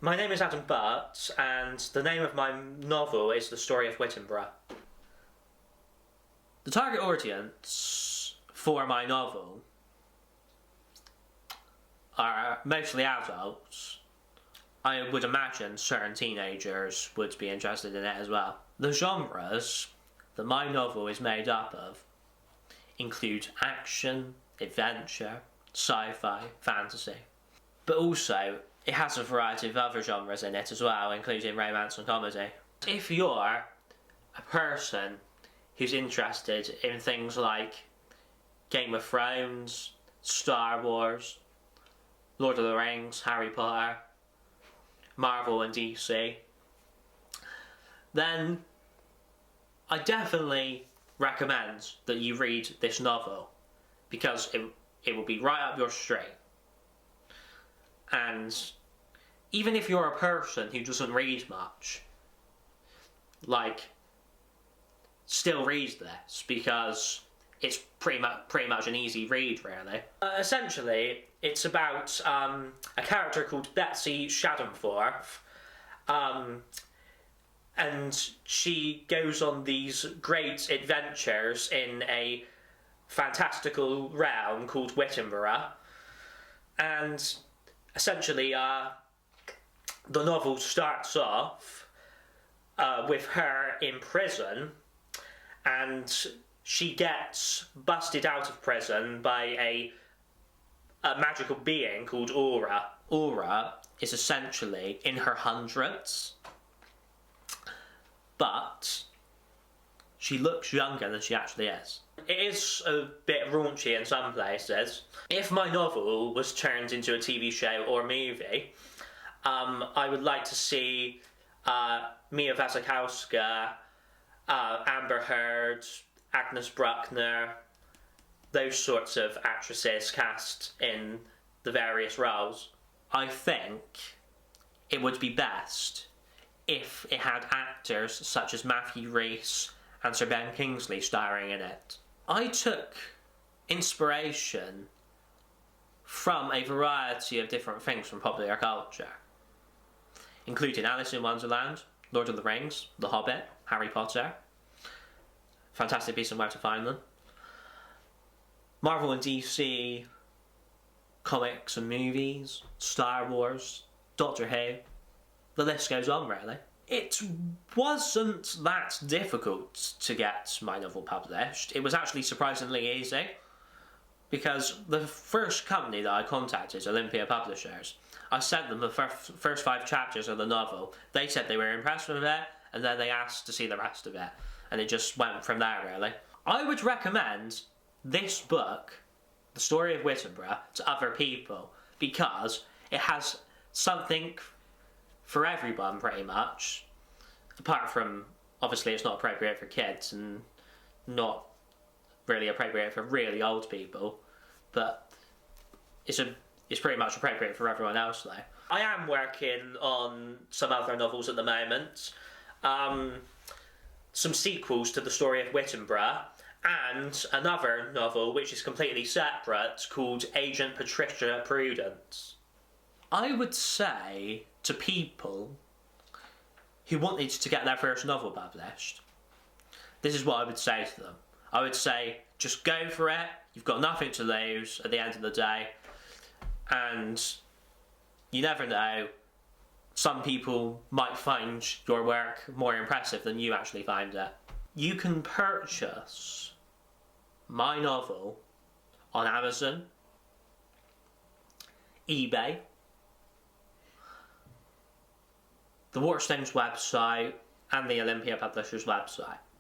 My name is Adam Butt, and the name of my novel is The Story of Wittenborough. The target audience for my novel are mostly adults. I would imagine certain teenagers would be interested in it as well. The genres that my novel is made up of include action, adventure, sci-fi, fantasy. But also, it has a variety of other genres in it as well, including romance and comedy. If you're a person who's interested in things like Game of Thrones, Star Wars, Lord of the Rings, Harry Potter, Marvel and DC, then I definitely recommend that you read this novel, because it will be right up your street. And even if you're a person who doesn't read much, still read this, because it's pretty much an easy read, really. Essentially, it's about a character called Betsy Schadenforth, and she goes on these great adventures in a fantastical realm called Wittenborough, and essentially the novel starts off with her in prison, and she gets busted out of prison by a magical being called Aura. Aura is essentially in her hundreds, but she looks younger than she actually is. It is a bit raunchy in some places. If my novel was turned into a TV show or movie, I would like to see Mia Wasikowska, Amber Heard, Agnes Bruckner, those sorts of actresses cast in the various roles. I think it would be best if it had actors such as Matthew Rhys and Sir Ben Kingsley starring in it. I took inspiration from a variety of different things from popular culture, including Alice in Wonderland, Lord of the Rings, The Hobbit, Harry Potter, Fantastic Beasts and Where to Find Them, Marvel and DC, comics and movies, Star Wars, Doctor Who. The list goes on, really. It wasn't that difficult to get my novel published. It was actually surprisingly easy, because the first company that I contacted, Olympia Publishers, I sent them the first 5 chapters of the novel. They said they were impressed with it, and then they asked to see the rest of it. And it just went from there, really. I would recommend this book, The Story of Wittenborough, to other people, because it has something for everyone, pretty much. Apart from, obviously, it's not appropriate for kids, and not really appropriate for really old people, but it's pretty much appropriate for everyone else, though. I am working on some other novels at the moment. Some sequels to The Story of Wittenborough, and another novel which is completely separate called Agent Patricia Prudence. I would say to people who wanted to get their first novel published, this is what I would say to them. I would say, just go for it, you've got nothing to lose at the end of the day, and you never know, some people might find your work more impressive than you actually find it. You can purchase my novel on Amazon, eBay, the Waterstones website, and the Olympia Publishers website.